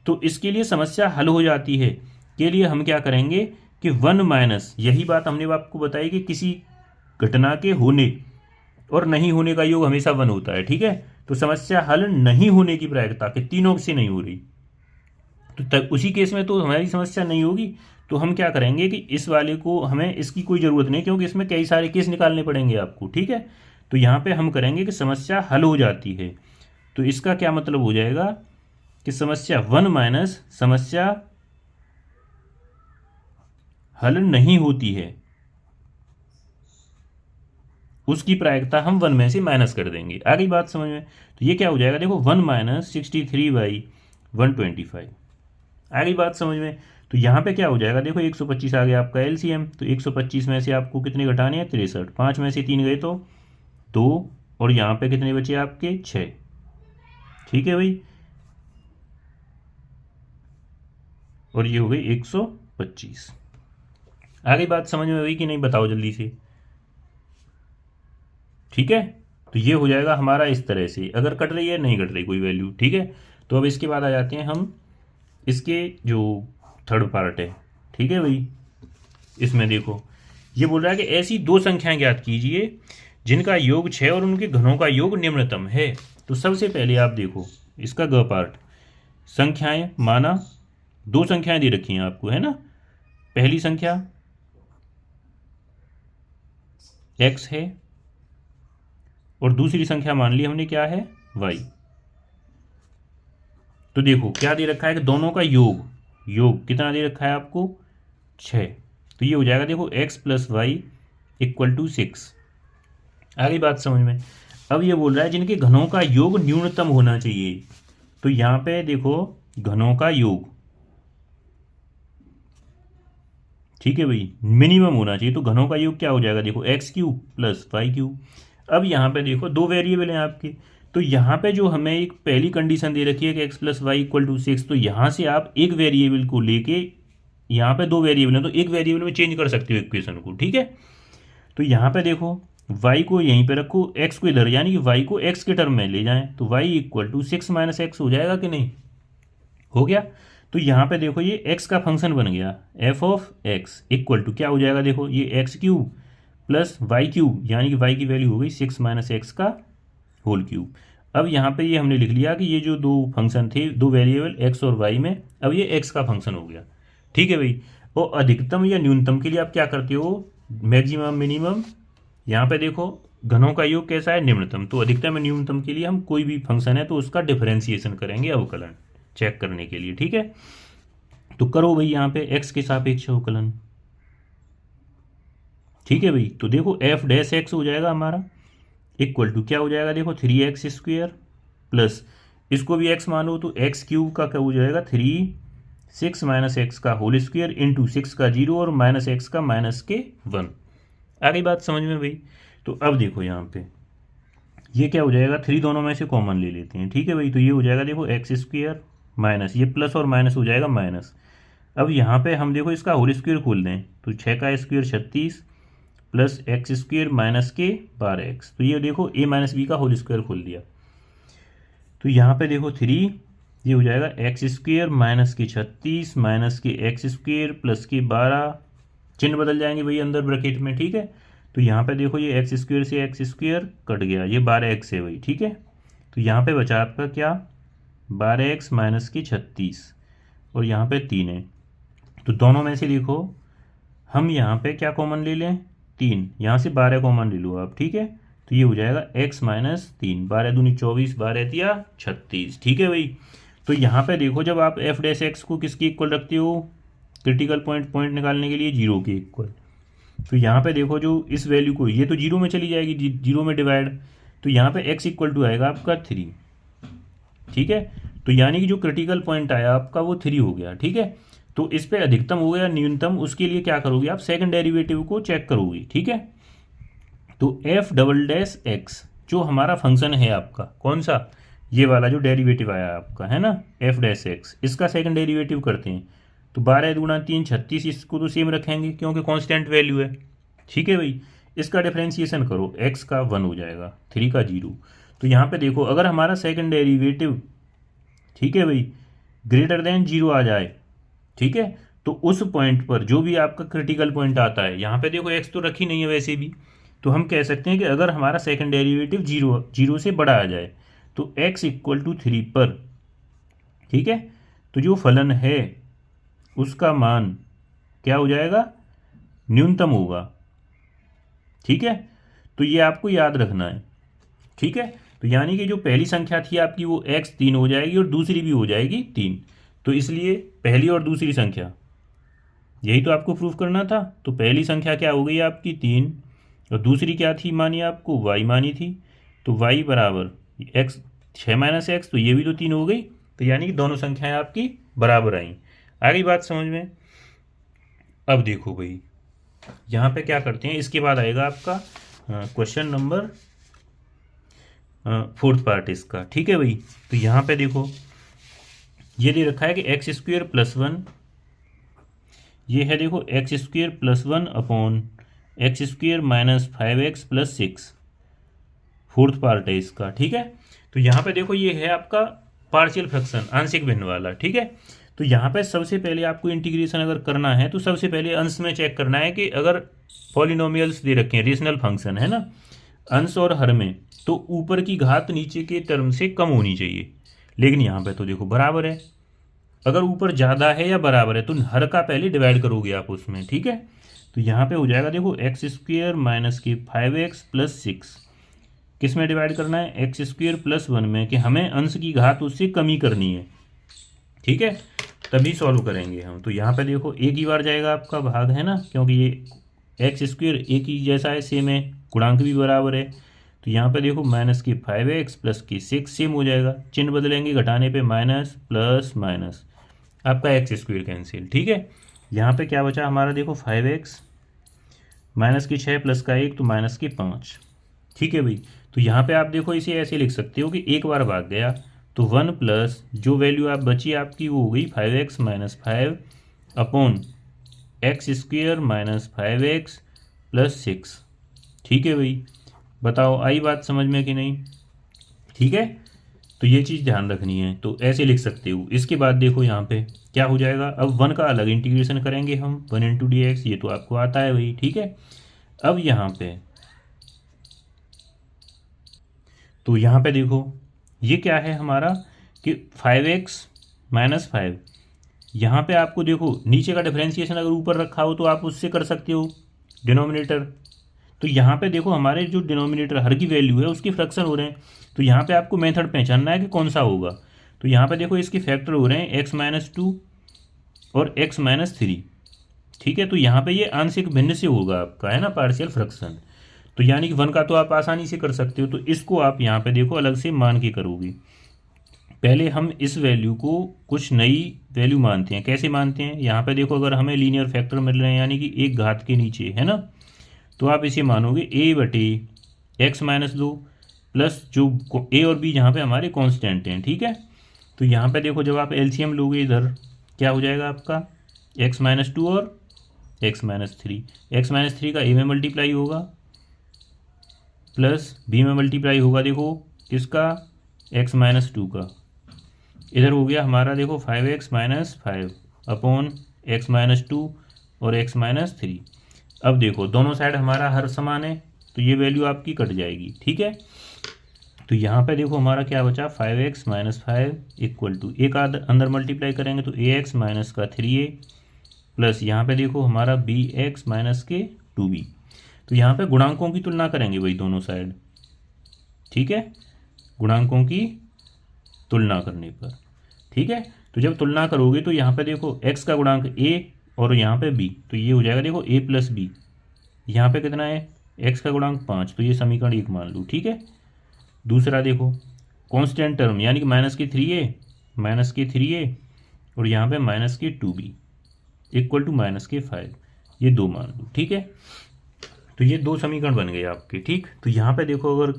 तो इसके लिए समस्या हल हो जाती है के लिए हम क्या करेंगे कि 1 माइनस, यही बात हमने आपको बताई कि किसी घटना के होने और नहीं होने का योग हमेशा 1 होता है, ठीक है। तो समस्या हल नहीं होने की प्रायिकता कि तीनों से नहीं हो रही, तो तब उसी केस में तो हमारी समस्या नहीं होगी, तो हम क्या करेंगे कि इस वाले को हमें इसकी कोई ज़रूरत नहीं, क्योंकि इसमें कई सारे केस निकालने पड़ेंगे आपको, ठीक है। तो यहाँ पे हम करेंगे कि समस्या हल हो जाती है, तो इसका क्या मतलब हो जाएगा कि समस्या 1 माइनस समस्या हल नहीं होती है, उसकी प्रायिकता हम 1 में से माइनस कर देंगे। आगे बात समझ में, तो ये क्या हो जाएगा देखो 1 माइनस 63/125, आगे बात समझ में। तो यहाँ पे क्या हो जाएगा देखो 125 आ गया आपका एलसीएम, तो 125 में से आपको कितने घटाने हैं 63, 5 में से 3 गए तो 2, और यहाँ पे कितने बचे आपके 6, ठीक है भाई, और ये हो गई 125। आगे बात समझ में हुई कि नहीं बताओ जल्दी से, ठीक है। तो ये हो जाएगा हमारा इस तरह से, अगर कट रही है नहीं कट रही कोई वैल्यू, ठीक है। तो अब इसके बाद आ जाते हैं हम इसके जो थर्ड पार्ट है, ठीक है भाई। इसमें देखो ये बोल रहा है कि ऐसी 2 संख्याएं ज्ञात कीजिए जिनका योग 6 और उनके घनों का योग निम्नतम है। तो सबसे पहले आप देखो इसका ग पार्ट, संख्याएं माना 2 संख्याएं दे रखी हैं आपको, है ना, पहली संख्या x है और दूसरी संख्या मान ली हमने क्या है y। तो देखो क्या दे रखा है कि दोनों का योग कितना दे रखा है आपको 6, तो ये हो जाएगा देखो x + y = 6। आगे बात समझ में। अब ये बोल रहा है जिनके घनों का योग न्यूनतम होना चाहिए। तो यहाँ पे देखो घनों का योग, ठीक है भाई, मिनिमम होना चाहिए। तो घनों का योग क्या हो जाएगा, देखो x cube plus y cube. अब यहाँ पे देखो दो वेरिएबल हैं आपके, तो यहाँ पे जो हमें एक पहली कंडीशन दे रखी है कि x plus y equal to 6, तो यहाँ से आप एक वेरिएबल को लेके, यहाँ पे दो वेरिएबल हैं तो एक वेरिएबल में चेंज कर सकते हो इक्वेशन को, ठीक है। तो यहाँ पे देखो y को यहीं पे रखो, x को इधर, यानी कि y को x के टर्म में ले जाएं, तो y equal to 6 minus x हो जाएगा कि नहीं, हो गया। तो यहाँ पे देखो ये x का फंक्शन बन गया, f of x equal to क्या हो जाएगा, देखो ये x cube plus y cube, यानी कि y की वैल्यू हो गई 6 माइनस एक्स का होल क्यूब। अब यहाँ पे ये हमने लिख लिया कि ये जो दो फंक्शन थे, दो वेरिएबल x और y में, अब ये x का फंक्शन हो गया, ठीक है भाई। और अधिकतम या न्यूनतम के लिए आप क्या करते हो, मैक्सिमम मिनिमम। यहाँ पे देखो घनों का योग कैसा है, निम्नतम। तो अधिकतम या न्यूनतम के लिए हम कोई भी फंक्शन है तो उसका डिफरेंशिएशन करेंगे अवकलन चेक करने के लिए, ठीक है। तो करो भाई यहाँ पे x के सापेक्ष अवकलन, ठीक है भाई। तो देखो एफ डैश एक्स हो जाएगा हमारा इक्वल टू क्या हो जाएगा, देखो 3x² प्लस इसको भी x मानो तो एक्स क्यूब का क्या हो जाएगा 6 माइनस एक्स का होल स्क्वायर इंटू 6 का 0 और माइनस एक्स का माइनस के 1। आ गई बात समझ में भाई। तो अब देखो यहाँ पे ये क्या हो जाएगा, 3 दोनों में से कॉमन ले लेते हैं, ठीक है भाई। तो ये हो जाएगा देखो x² माइनस ये प्लस और माइनस हो जाएगा माइनस। अब यहाँ पे हम देखो इसका होल स्क्वायर खोल दें तो 6 का स्क्वायर 36 प्लस x² माइनस के 12x। तो ये देखो a माइनस बी का होल स्क्वायर खोल दिया। तो यहाँ पे देखो 3 ये हो जाएगा x² माइनस के 36 माइनस के x² प्लस के 12, चिन्ह बदल जाएंगे भाई अंदर ब्रैकेट में, ठीक है। तो यहाँ पे देखो ये x² से x² कट गया, ये 12x है भाई, ठीक है। तो यहाँ पे बचा आपका क्या 12x माइनस की 36 और यहाँ पे 3 है। तो दोनों में से देखो हम यहाँ पे क्या कॉमन ले लें, 3, यहाँ से 12 कॉमन ले लो आप, ठीक है। तो ये हो जाएगा x माइनस 3, 12 दूनी 24, 12 दिया 36, ठीक है भाई। तो यहाँ पे देखो जब आप एफ डैश एक्स को किसके इक्वल रखते हो, क्रिटिकल पॉइंट निकालने के लिए 0 के इक्वल। तो यहाँ पे देखो जो इस वैल्यू को, ये तो 0 में चली जाएगी, 0 में डिवाइड, तो यहाँ पे x इक्वल टू आएगा आपका 3, ठीक है। तो यानी कि जो क्रिटिकल पॉइंट आया आपका वो 3 हो गया, ठीक है। तो इस पे अधिकतम हो गया न्यूनतम, उसके लिए क्या करोगे आप, सेकंड डेरिवेटिव को चेक करोगे, ठीक है। तो एफ डबल डैश एक्स जो हमारा फंक्शन है आपका, कौन सा, ये वाला जो डेरिवेटिव आया आपका है ना एफ डैश एक्स, इसका सेकंड डेरिवेटिव करते हैं। तो 12 दूना 3 36, इसको तो सेम रखेंगे क्योंकि कांस्टेंट वैल्यू है, ठीक है भाई। इसका डिफरेंशिएशन करो, x का 1 हो जाएगा, 3 का 0। तो यहाँ पे देखो अगर हमारा सेकंड डेरिवेटिव, ठीक है भाई, ग्रेटर देन 0 आ जाए, ठीक है, तो उस पॉइंट पर जो भी आपका क्रिटिकल पॉइंट आता है, यहाँ पे देखो x तो रखी नहीं है वैसे भी, तो हम कह सकते हैं कि अगर हमारा सेकंड डेरिवेटिव 0 से बड़ा आ जाए तो x इक्वल टू 3 पर, ठीक है, तो जो फलन है उसका मान क्या हो जाएगा, न्यूनतम होगा, ठीक है। तो ये आपको याद रखना है, ठीक है। तो यानी कि जो पहली संख्या थी आपकी वो x 3 हो जाएगी और दूसरी भी हो जाएगी 3। तो इसलिए पहली और दूसरी संख्या, यही तो आपको प्रूफ करना था। तो पहली संख्या क्या हो गई आपकी 3 और दूसरी क्या थी मानी आपको, y मानी थी। तो y बराबर x 6 माइनस एक्स, तो ये भी तो 3 हो गई। तो यानी कि दोनों संख्याएं आपकी बराबर आई। आ गई बात समझ में। अब देखो भाई यहाँ पे क्या करते हैं, इसके बाद आएगा आपका क्वेश्चन नंबर 4th पार्ट इसका, ठीक है भाई। तो यहाँ पे देखो ये दे रखा है कि x² प्लस 1, ये है देखो x² plus 1 upon x² minus 5x plus 6, 4th part है इसका, ठीक है। तो यहाँ पे देखो ये है आपका पार्शियल फ्रैक्शन, आंशिक भिन्न वाला, ठीक है। तो यहाँ पे सबसे पहले आपको इंटीग्रेशन अगर करना है तो सबसे पहले अंश में चेक करना है कि अगर पॉलिनोमियल्स दे रखे हैं, रेशनल फंक्शन है ना, अंश और हर में, तो ऊपर की घात नीचे के टर्म से कम होनी चाहिए। लेकिन यहाँ पे तो देखो बराबर है, अगर ऊपर ज़्यादा है या बराबर है तो हर का पहले डिवाइड करोगे आप उसमें, ठीक है। तो यहाँ पे हो जाएगा देखो x² माइनस के 5x प्लस 6, किस में डिवाइड करना है, x² प्लस 1 में, कि हमें अंश की घात उससे कमी करनी है, ठीक है, तभी सॉल्व करेंगे हम। तो यहाँ पे देखो एक ही बार जाएगा आपका भाग है ना, क्योंकि ये एक्स स्क्वायर एक ही जैसा है, सेम है, गुणांक भी बराबर है। तो यहाँ पे देखो माइनस के 5x प्लस के 6 सेम हो जाएगा, चिन्ह बदलेंगे घटाने पे माइनस प्लस माइनस, आपका एक्स स्क्वायर कैंसिल। ठीक है, यहाँ पे क्या बचा हमारा देखो 5x माइनस की 6 प्लस का 1 तो माइनस की 5। ठीक है भाई, तो यहाँ पे आप देखो इसे ऐसे लिख सकते हो कि एक बार भाग गया तो 1 प्लस जो वैल्यू आप बची आपकी वो हो गई 5x minus 5 upon x square minus 5x plus 6। ठीक है भाई, बताओ आई बात समझ में कि नहीं? ठीक है, तो ये चीज़ ध्यान रखनी है, तो ऐसे लिख सकते हो। इसके बाद देखो यहाँ पे क्या हो जाएगा, अब 1 का अलग इंटीग्रेशन करेंगे हम, 1 इंटू डी एक्स, ये तो आपको आता है भाई। ठीक है, अब यहाँ पे तो यहाँ पे देखो ये क्या है हमारा कि 5x माइनस 5, यहाँ पे आपको देखो नीचे का डिफरेंशिएशन अगर ऊपर रखा हो तो आप उससे कर सकते हो डिनोमिनेटर। तो यहाँ पे देखो हमारे जो डिनोमिनेटर हर की वैल्यू है उसके फ्रैक्शन हो रहे हैं, तो यहाँ पे आपको मेथड पहचानना है कि कौन सा होगा। तो यहाँ पे देखो इसके फैक्टर हो रहे हैं x माइनस 2 और x माइनस 3। ठीक है, तो यहाँ पे ये आंशिक भिन्न से होगा आपका, है ना, पार्शियल फ्रैक्शन। तो यानी कि 1 का तो आप आसानी से कर सकते हो, तो इसको आप यहाँ पे देखो अलग से मान के करोगे। पहले हम इस वैल्यू को कुछ नई वैल्यू मानते हैं। कैसे मानते हैं, यहाँ पे देखो अगर हमें लीनियर फैक्टर मिल रहे हैं यानी कि एक घात के नीचे, है ना, तो आप इसे मानोगे a बटे एक्स माइनस 2 प्लस जो a और b यहाँ पे हमारे कांस्टेंट हैं। ठीक है, तो यहाँ पे देखो जब आप एलसीएम लोगे इधर क्या हो जाएगा आपका x माइनस 2 और x माइनस 3, एक्स माइनस 3 का a में मल्टीप्लाई होगा प्लस b में मल्टीप्लाई होगा देखो किसका, x माइनस 2 का। इधर हो गया हमारा देखो 5x minus 5 upon x minus 2 और x माइनस 3। अब देखो दोनों साइड हमारा हर समान है तो ये वैल्यू आपकी कट जाएगी। ठीक है, तो यहाँ पे देखो हमारा क्या बचा 5x माइनस 5 इक्वल टू एक अंदर मल्टीप्लाई करेंगे तो ax माइनस का 3a प्लस यहाँ पे देखो हमारा bx माइनस के 2b। तो यहाँ पे गुणांकों की तुलना करेंगे भाई दोनों साइड। ठीक है, गुणांकों की तुलना करने पर। ठीक है, तो जब तुलना करोगे तो यहाँ पे देखो x का गुणांक a और यहाँ पे b, तो ये हो जाएगा देखो a प्लस बी। यहाँ पे कितना है, x का गुणांक 5, तो ये समीकरण 1 मान लो। ठीक है, दूसरा देखो कांस्टेंट टर्म यानी कि माइनस के 3a और यहाँ पे माइनस के 2b इक्वल टू माइनस के 5, ये 2 मान लो। ठीक है, तो ये 2 समीकरण बन गए आपके। ठीक, तो यहाँ पे देखो अगर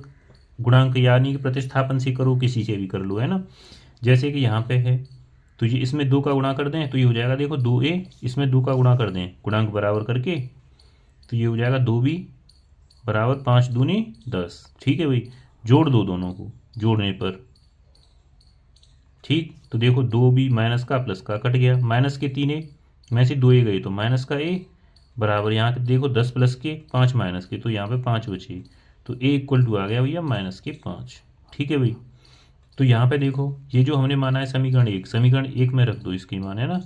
गुणांक यानी कि प्रतिस्थापन से करो, किसी से भी कर लो, है ना, जैसे कि यहाँ पे है तो ये इसमें 2 का गुणा कर दें तो ये हो जाएगा देखो 2a, इसमें 2 का गुणा कर दें गुणांक बराबर करके तो ये हो जाएगा 2b बराबर 5 दूनी 10। ठीक है भाई, जोड़ दो दोनों को जोड़ने पर। ठीक, तो देखो 2b माइनस का प्लस का कट गया, माइनस के 3a में से 2a गए तो माइनस का a बराबर यहाँ के देखो 10 प्लस के 5 माइनस के, तो यहाँ पे 5 बचे, तो a इक्वल टू आ गया भैया माइनस के 5। ठीक है भाई, तो यहाँ पे देखो ये जो हमने माना है समीकरण 1, समीकरण 1 में रख दो इसकी मान, है ना,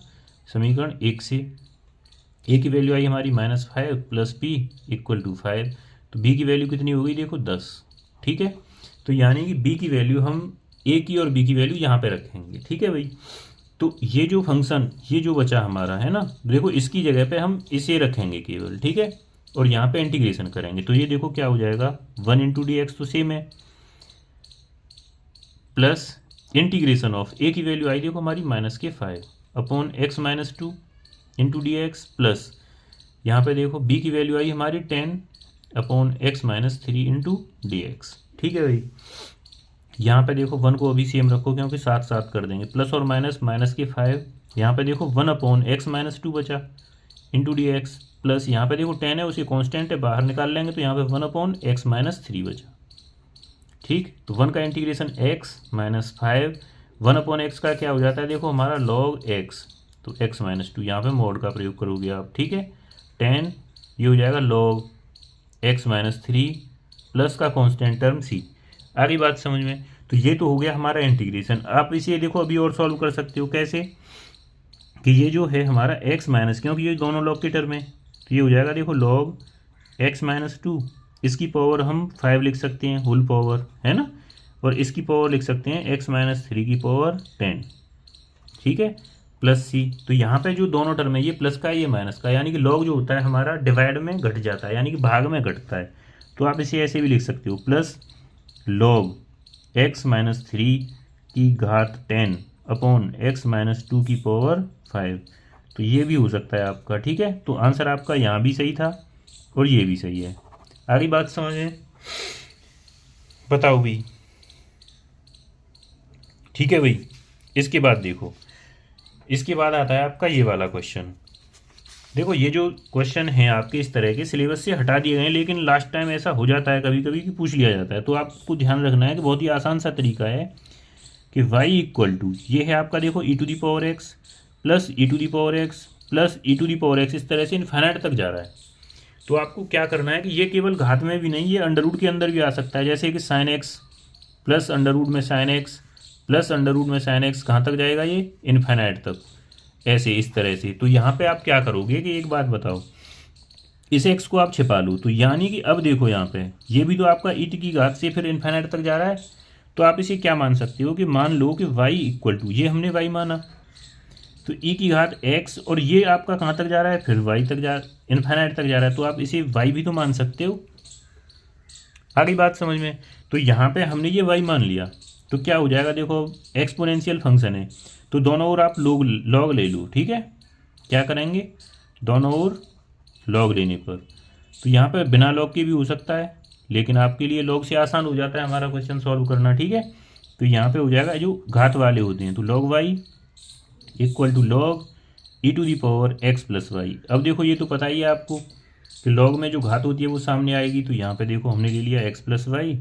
समीकरण 1 से a की वैल्यू आई हमारी minus 5 plus b equal to 5, तो b की वैल्यू कितनी हो गई देखो 10। ठीक है, तो यानी कि b की वैल्यू हम a की और b की वैल्यू यहाँ पे रखेंगे। ठीक है भाई, तो ये जो फंक्शन ये जो बचा हमारा, है ना, देखो इसकी जगह पे हम इसे रखेंगे केवल। ठीक है, और यहाँ पे इंटीग्रेशन करेंगे तो ये देखो क्या हो जाएगा 1 इंटू डी एक्स तो सेम है प्लस इंटीग्रेशन ऑफ a की वैल्यू आई देखो हमारी माइनस के 5 upon x minus 2 into d x plus यहाँ पे देखो b की वैल्यू आई हमारी 10 upon x minus 3 into d x. ठीक है भाई, यहाँ पे देखो 1 को अभी सेम रखो क्योंकि साथ साथ कर देंगे, प्लस और माइनस माइनस के 5, यहाँ पे देखो 1 अपॉन एक्स माइनस 2 बचा इंटू डी एक्स प्लस यहाँ पे देखो 10 है उसी कांस्टेंट है बाहर निकाल लेंगे तो यहाँ पे 1 अपॉन एक्स माइनस 3 बचा। ठीक, तो 1 का integration x minus 5, 1 upon x का क्या हो जाता है देखो हमारा लॉग एक्स, तो एक्स माइनस 2 यहाँ पे मोड का प्रयोग करोगे आप। ठीक है, 10 ये हो जाएगा लॉग एक्स माइनस 3 प्लस का कांस्टेंट टर्म सी। आ गई बात समझ में? तो ये तो हो गया हमारा इंटीग्रेशन। आप इसे देखो अभी और सॉल्व कर सकते हो कैसे, कि ये जो है हमारा एक्स माइनस, क्योंकि ये दोनों लॉग की टर्म है तो ये हो जाएगा देखो लॉग एक्स माइनस 2, इसकी पावर हम 5 लिख सकते हैं होल पावर, है ना, और इसकी पावर लिख सकते हैं एक्स माइनस 3 की पावर 10। ठीक है, प्लस सी। तो यहाँ पे जो दोनों टर्म है, ये प्लस का है ये माइनस का, यानी कि लॉग जो होता है हमारा डिवाइड में घट जाता है, यानी कि भाग में घटता है। तो आप इसे ऐसे भी लिख सकते हो, प्लस लॉग एक्स माइनस 3 की घात 10 अपॉन एक्स माइनस 2 की पावर 5। तो ये भी हो सकता है आपका, ठीक है। तो आंसर आपका यहाँ भी सही था और ये भी सही है। आगे बात समझें, बताओ भाई, ठीक है भाई। इसके बाद देखो, इसके बाद आता है आपका ये वाला क्वेश्चन। देखो ये जो क्वेश्चन है आपके इस तरह के सिलेबस से हटा दिए गए हैं, लेकिन लास्ट टाइम ऐसा हो जाता है कभी कभी कि पूछ लिया जाता है। तो आपको ध्यान रखना है कि बहुत ही आसान सा तरीका है कि y इक्वल टू, ये है आपका देखो e to the power x plus e to the power x plus e to the power x, इस तरह से इन्फाइनाइट तक जा रहा है। तो आपको क्या करना है कि ये केवल घात में भी नहीं, ये अंडर रूट के अंदर भी आ सकता है, जैसे कि sine x plus under root में sine x plus under root में साइन एक्स, कहाँ तक जाएगा ये, इन्फाइनाइट तक, ऐसे इस तरह से। तो यहाँ पे आप क्या करोगे कि एक बात बताओ, इस एक्स को आप छिपा लो, तो यानी कि अब देखो यहाँ पे ये भी तो आपका ई की घात से फिर इन्फाइनाइट तक जा रहा है। तो आप इसे क्या मान सकते हो कि मान लो कि y इक्वल टू, ये हमने y माना, तो e की घात x, और ये आपका कहाँ तक जा रहा है, फिर y तक जा, इन्फाइनाइट तक जा रहा है। तो आप इसे y भी तो मान सकते हो। आगे बात समझ में। तो यहाँ पे हमने ये y मान लिया, तो क्या हो जाएगा, देखो एक्सपोनेंशियल फंक्शन है, तो दोनों ओर आप लॉग ले लो, ठीक है। क्या करेंगे, दोनों ओर लॉग लेने पर, तो यहाँ पर बिना लॉग के भी हो सकता है, लेकिन आपके लिए लॉग से आसान हो जाता है हमारा क्वेश्चन सॉल्व करना, ठीक है। तो यहाँ पे हो जाएगा जो घात वाले होते हैं, तो log y equal to log e to the power x plus y. अब देखो ये तो पता ही है आपको कि लॉग में जो घात होती है वो सामने आएगी, तो यहाँ पे देखो हमने ले लिया x plus y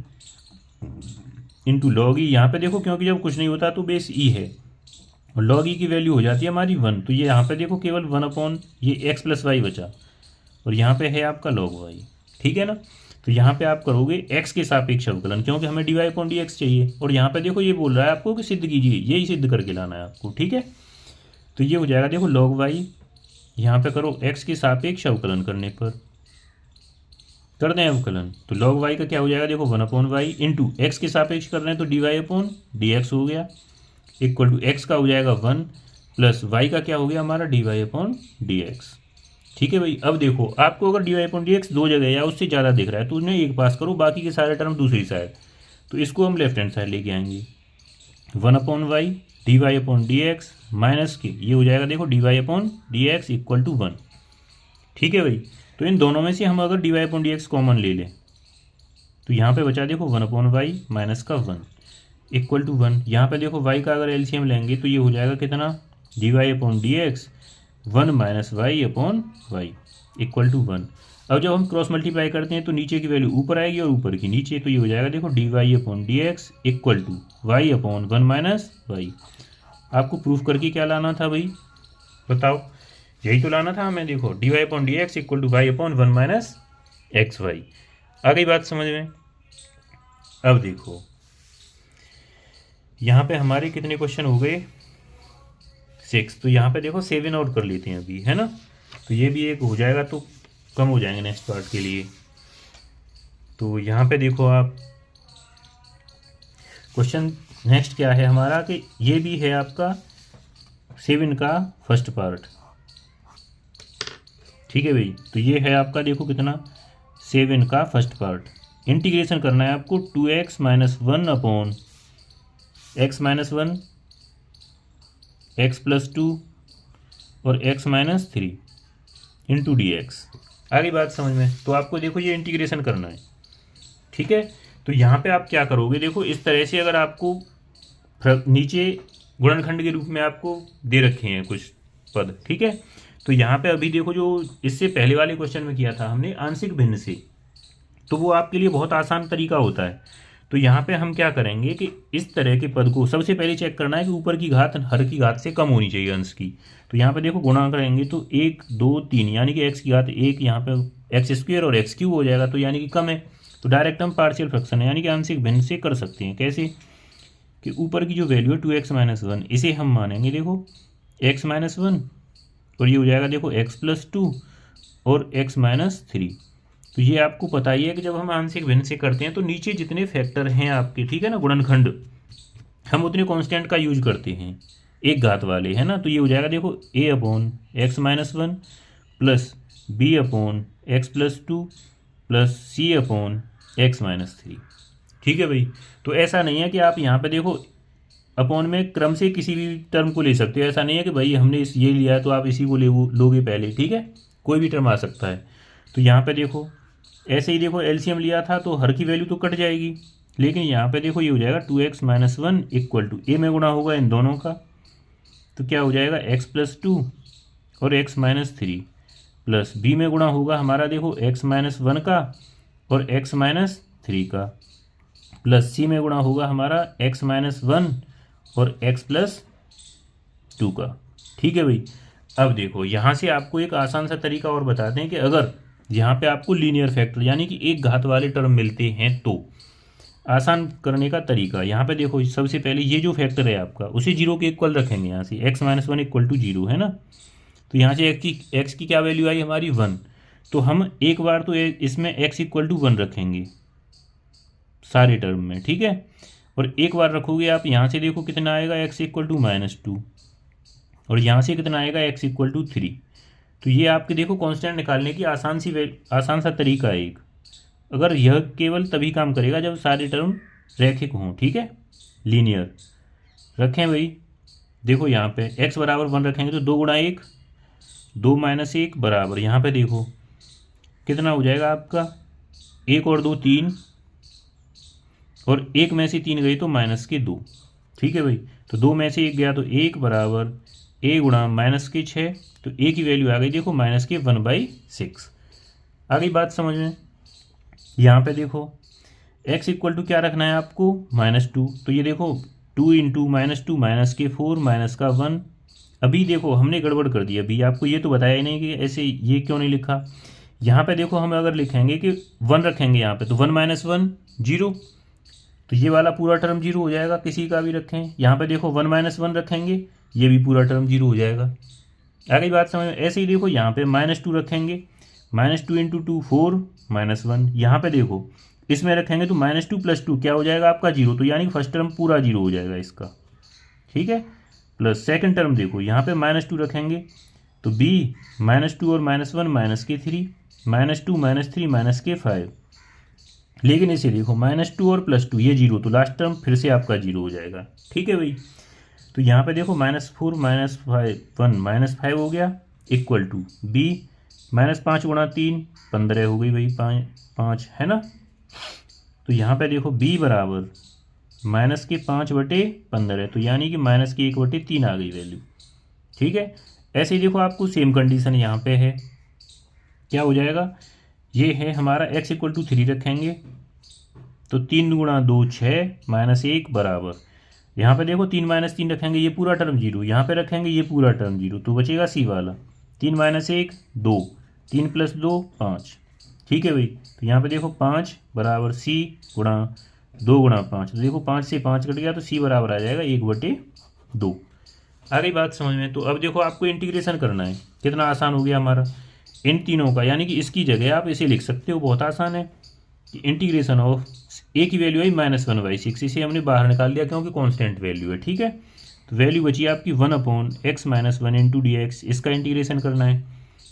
into log e. यहाँ पे देखो क्योंकि जब कुछ नहीं होता तो बेस ई है, और लॉग ई की वैल्यू हो जाती है हमारी 1, तो ये यहाँ पे देखो केवल 1 अपॉन ये एक्स प्लस वाई बचा, और यहाँ पे है आपका लॉग वाई, ठीक है ना। तो यहाँ पे आप करोगे x के सापेक्ष अवकलन, क्योंकि हमें d y upon d x चाहिए, और यहाँ पे देखो ये बोल रहा है आपको कि सिद्ध कीजिए, यही सिद्ध करके लाना है आपको, ठीक है। तो ये हो जाएगा देखो लॉग वाई, यहाँ पे करो x के सापेक्ष अवकलन करने पर कर दें अवकलन, तो लॉग वाई का क्या हो जाएगा, देखो 1 अपॉन वाई इंटू एक्स के सापेक्ष कर रहे हैं तो d y upon d x हो गया, इक्वल टू एक्स का हो जाएगा 1 प्लस वाई का क्या हो गया हमारा d y upon d x, ठीक है भाई। अब देखो आपको अगर d y upon d x दो जगह या उससे ज़्यादा दिख रहा है तो उन्हें एक पास करो, बाकी के सारे टर्म दूसरी साइड, तो इसको हम लेफ्ट हैंड साइड लेके आएंगे, 1 upon y d y upon d x minus के, ये हो जाएगा देखो d y upon d x equal to 1, ठीक है भाई। तो इन दोनों में से हम अगर d y upon d x common ले लें तो यहाँ पे बचा देखो 1 अपॉन वाई माइनस का 1 इक्वल टू 1। यहाँ पे देखो वाई का अगर एलसीएम लेंगे तो ये हो जाएगा कितना, d y upon d x 1 minus y upon y equal to 1। अब जब हम क्रॉस मल्टीप्लाई करते हैं तो नीचे की वैल्यू ऊपर आएगी और ऊपर की नीचे, तो ये हो जाएगा देखो d y upon d x equal to y upon 1 minus y. आपको प्रूफ करके क्या लाना था भाई, बताओ, यही तो लाना था हमें। देखो d y upon d x equal to y upon 1 minus x y. आ गई बात समझ में। अब देखो यहाँ पे हमारे कितने क्वेश्चन हो गए, 6। तो यहाँ पे देखो 7 और कर लेते हैं अभी, है ना। तो ये भी एक हो जाएगा तो कम हो जाएंगे नेक्स्ट पार्ट के लिए। तो यहाँ पे देखो आप क्वेश्चन नेक्स्ट क्या है हमारा कि ये भी है आपका 7 का फर्स्ट पार्ट, ठीक है भाई। तो ये है आपका देखो कितना, 7 का फर्स्ट पार्ट। इंटीग्रेशन करना है आपको 2x minus 1 upon x minus 1 x plus 2 और x minus 3 into d x. आगे बात समझ में। तो आपको देखो ये इंटीग्रेशन करना है, ठीक है। तो यहाँ पे आप क्या करोगे, देखो इस तरह से अगर आपको नीचे गुणनखंड के रूप में आपको दे रखे हैं कुछ पद, ठीक है। तो यहाँ पे अभी देखो जो इससे पहले वाले क्वेश्चन में किया था हमने आंशिक भिन्न से, तो वो आपके लिए बहुत आसान तरीका होता है। तो यहाँ पे हम क्या करेंगे कि इस तरह के पद को सबसे पहले चेक करना है कि ऊपर की घात हर की घात से कम होनी चाहिए अंश की। तो यहाँ पे देखो गुणा करेंगे तो 1 2 3 यानी कि x की घात 1, यहाँ पे एक्स स्क्वायर और एक्स क्यूब हो जाएगा, तो यानी कि कम है। तो डायरेक्ट हम पार्शियल फ्रैक्शन है यानी कि आंशिक भिन्न से कर सकते हैं। कैसे कि ऊपर की जो वैल्यू है 2x माइनस 1, इसे हम मानेंगे देखो x माइनस 1, और ये हो जाएगा देखो x प्लस 2 और x माइनस 3। तो ये आपको पता ही है कि जब हम आंशिक भिन्न से करते हैं तो नीचे जितने फैक्टर हैं आपके, ठीक है ना, गुणनखंड, हम उतने कांस्टेंट का यूज करते हैं। एक घात वाले, है ना। तो ये हो जाएगा देखो a upon x minus one plus b upon x plus two plus c upon x minus three. ठीक है भाई। तो ऐसा नहीं है कि आप यहाँ पे देखो अपॉन में क्रम से किसी भी टर्म को ले सकते हो। ऐसा नहीं है कि भाई हमने इस ये लिया है तो आप इसी को लोगे पहले, ठीक है। कोई भी टर्म आ सकता है। तो यहाँ पे देखो ऐसे ही देखो एलसीएम लिया था तो हर की वैल्यू तो कट जाएगी, लेकिन यहाँ पे देखो ये हो जाएगा 2x minus one equal to a में गुणा होगा इन दोनों का, तो क्या हो जाएगा x प्लस टू और x minus three plus b में गुणा होगा हमारा देखो x माइनस वन का और x माइनस थ्री का प्लस सी में गुणा होगा हमारा x माइनस वन और x प्लस टू का। ठीक है भाई। अब देखो यहाँ से आपको एक आसान सा तरीका और बताते हैं कि अगर यहाँ पे आपको लीनियर फैक्टर यानी कि एक घात वाले टर्म मिलते हैं तो आसान करने का तरीका, यहाँ पे देखो सबसे पहले ये जो फैक्टर है आपका उसे जीरो के इक्वल रखेंगे। यहाँ से x minus one equal to zero है ना, तो यहाँ से एक्स की क्या वैल्यू आई हमारी वन, तो हम एक बार तो इसमें एक्स इक्वल टू वन रखेंगे सारे टर्म में, ठीक है। और एक बार रखोगे आप यहाँ से देखो कितना आएगा x equal to minus two और यहाँ से कितना आएगा एक्स इक्वल टू थ्री। तो ये आपके देखो कांस्टेंट निकालने की आसान सा तरीका है एक। अगर यह केवल तभी काम करेगा जब सारे टर्म रैखिक हों, ठीक है, लीनियर रखें भाई। देखो यहाँ पे x बराबर वन रखेंगे तो दो गुणा एक, दो माइनस एक बराबर यहाँ पे देखो कितना हो जाएगा आपका, एक और दो तीन और एक में से तीन गई तो माइनस के दो। ठीक है भाई। तो दो में से एक गया तो एक बराबर a गुणा माइनस के छः, तो a की वैल्यू आ गई देखो माइनस के वन बाई सिक्स। आ गई बात समझ में। यहाँ पे देखो x इक्वल टू क्या रखना है आपको, माइनस टू, तो ये देखो two into minus two minus के फोर माइनस का वन। अभी देखो हमने गड़बड़ कर दी, अभी आपको ये तो बताया ही नहीं कि ऐसे ये क्यों नहीं लिखा। यहाँ पे देखो हम अगर लिखेंगे कि वन रखेंगे यहाँ पे तो वन माइनस वन जीरो, तो ये वाला पूरा टर्म जीरो हो जाएगा किसी का भी रखें। यहाँ पे देखो वन माइनस वन रखेंगे ये भी पूरा टर्म जीरो हो जाएगा। आ गई बात समझ में। ऐसे ही देखो यहाँ पे माइनस टू रखेंगे, minus two into two four minus one, यहाँ पे देखो इसमें रखेंगे तो माइनस टू प्लस टू क्या हो जाएगा आपका जीरो, तो यानी फर्स्ट टर्म पूरा जीरो हो जाएगा इसका, ठीक है। प्लस सेकंड टर्म देखो यहाँ पे माइनस टू रखेंगे तो बी माइनस टू और माइनस वन माइनस के three, minus two minus three minus के फाइव, लेकिन इसे देखो माइनस टू और प्लस टू ये जीरो, तो लास्ट टर्म फिर से आपका जीरो हो जाएगा। ठीक है भाई। तो यहाँ पे देखो minus four minus five one minus five हो गया इक्वल टू बी माइनस पाँच गुणा तीन पंद्रह हो गई भाई पाँच है ना। तो यहाँ पे देखो b बराबर माइनस के पाँच बटे पंद्रह, तो यानी कि माइनस की एक बटे तीन आ गई वैल्यू। ठीक है। ऐसे ही देखो आपको सेम कंडीशन यहाँ पे है, क्या हो जाएगा, ये है हमारा x इक्वल टू थ्री रखेंगे तो तीन गुणा दो छः माइनस एक बराबर, यहाँ पे देखो तीन माइनस तीन रखेंगे ये पूरा टर्म जीरो, यहाँ पे रखेंगे ये पूरा टर्म जीरो, तो बचेगा सी वाला, तीन माइनस एक दो, तीन प्लस दो पाँच। ठीक है भाई। तो यहाँ पे देखो पाँच बराबर सी गुणा दो गुणा पाँच, तो देखो पाँच से पाँच कट गया तो सी बराबर आ जाएगा एक बटे दो। आ गई बात समझ में। तो अब देखो आपको इंटीग्रेशन करना है, कितना आसान हो गया हमारा इन तीनों का, यानी कि इसकी जगह आप इसे लिख सकते हो, बहुत आसान है कि इंटीग्रेशन ऑफ ए की value I minus one by six, इसे हमने बाहर निकाल दिया क्योंकि कांस्टेंट वैल्यू है। ठीक है। तो वैल्यू बची आपकी one upon x minus one into d x, इसका इंटीग्रेशन करना है।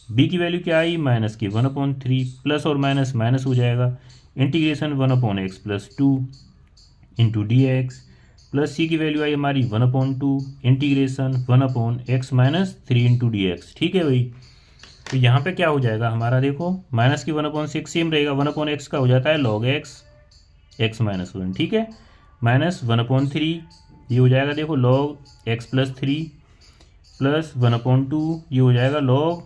बी की वैल्यू क्या आई माइनस की वन अपॉन थ्री, प्लस और माइनस माइनस हो जाएगा, integration one upon x plus two into d x, plus c की वैल्यू आई हमारी one upon two integration one upon x minus three into d x. ठीक है भाई। तो यहाँ पे क्या हो जाएगा हमारा देखो माइनस की वन अपॉन सिक्स सेम रहेगा, वन अपॉन एक्स का हो जाता है log x x minus one, ठीक है, माइनस वन अपॉन थ्री ये हो जाएगा देखो log x plus three, plus one upon to ये हो जाएगा log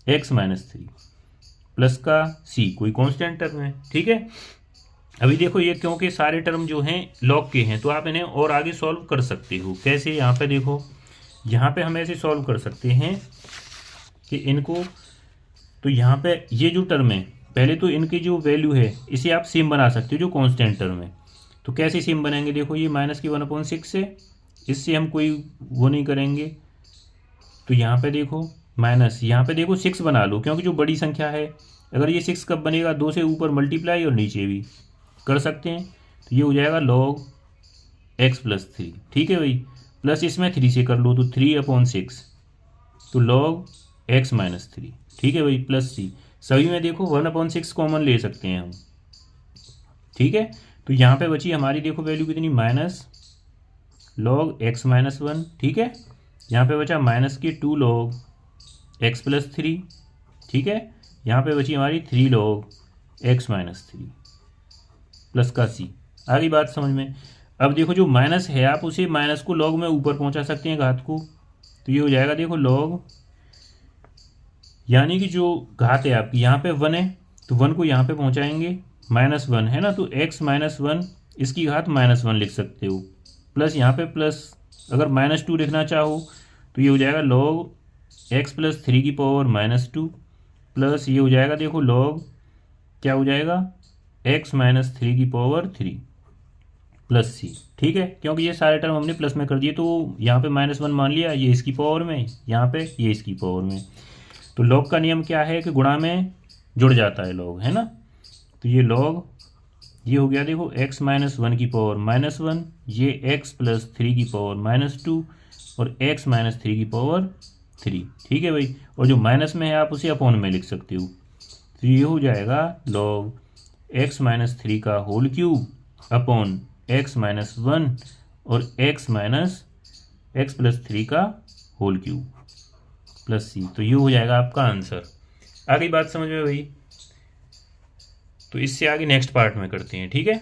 x minus three, plus का सी कोई कांस्टेंट टर्म है। ठीक है। अभी देखो ये क्योंकि सारे टर्म जो हैं लॉग के हैं तो आप इन्हें और आगे सॉल्व कर सकते हो। कैसे, यहाँ पे देखो यहाँ पे हम ऐसे सॉल्व कर सकते हैं कि इनको, तो यहाँ पे ये जो टर्म है पहले तो इनकी जो वैल्यू है इसे आप सेम बना सकते हो जो कांस्टेंट टर्म है। तो कैसे सेम बनेंगे, देखो ये माइनस की वन अपॉन सिक्स है, इससे हम कोई वो नहीं करेंगे, तो यहाँ पे देखो माइनस, यहाँ पे देखो सिक्स बना लो क्योंकि जो बड़ी संख्या है, अगर ये सिक्स कब बनेगा, दो से ऊपर मल्टीप्लाई और नीचे भी कर सकते हैं, तो ये हो जाएगा लॉग एक्स प्लस थ्री। ठीक है भाई। प्लस इसमें 3 से कर लो तो 3/6, तो log x माइनस 3, ठीक है भाई, प्लस सी। सभी में देखो 1/6 कॉमन ले सकते हैं हम, ठीक है। तो यहाँ पे बची हमारी देखो वैल्यू कितनी, माइनस log x माइनस 1, ठीक है। यहाँ पे बचा माइनस की 2 log x प्लस 3, ठीक है। यहाँ पे बची हमारी 3 log x माइनस 3 प्लस का सी। आ गई बात समझ में। अब देखो जो माइनस है आप उसे माइनस को log में ऊपर पहुँचा सकते हैं घात को, तो ये हो जाएगा देखो log, यानी कि जो घात है आपकी यहाँ पे 1 है तो 1 को यहाँ पे पहुँचाएंगे, -1 है ना, तो x माइनस 1 इसकी घात -1 लिख सकते हो, प्लस यहाँ पे प्लस, अगर -2 लिखना चाहो तो ये हो जाएगा log x प्लस 3 की पावर -2, प्लस ये हो जाएगा देखो log क्या हो जाएगा x माइनस 3 की पावर 3 प्लस सी, ठीक है। क्योंकि ये सारे टर्म हमने प्लस में कर दिए तो यहाँ पे -1 मान लिया, ये इसकी पावर में, यहाँ पे ये इसकी पावर में। तो log का नियम क्या है कि गुणा में जुड़ जाता है log, है ना। तो ये log ये हो गया देखो x माइनस 1 की पावर -1, ये x प्लस 3 की पावर -2 और x माइनस 3 की पावर 3, ठीक है भाई। और जो माइनस में है आप उसे अपॉन में लिख सकते हो, तो ये हो जाएगा log x माइनस 3 का whole cube upon x minus 1 और x प्लस 3 का होल क्यूब प्लस सी। तो ये हो जाएगा आपका आंसर। आ गई बात समझ में भाई। तो इससे आगे नेक्स्ट पार्ट में करते हैं, ठीक है।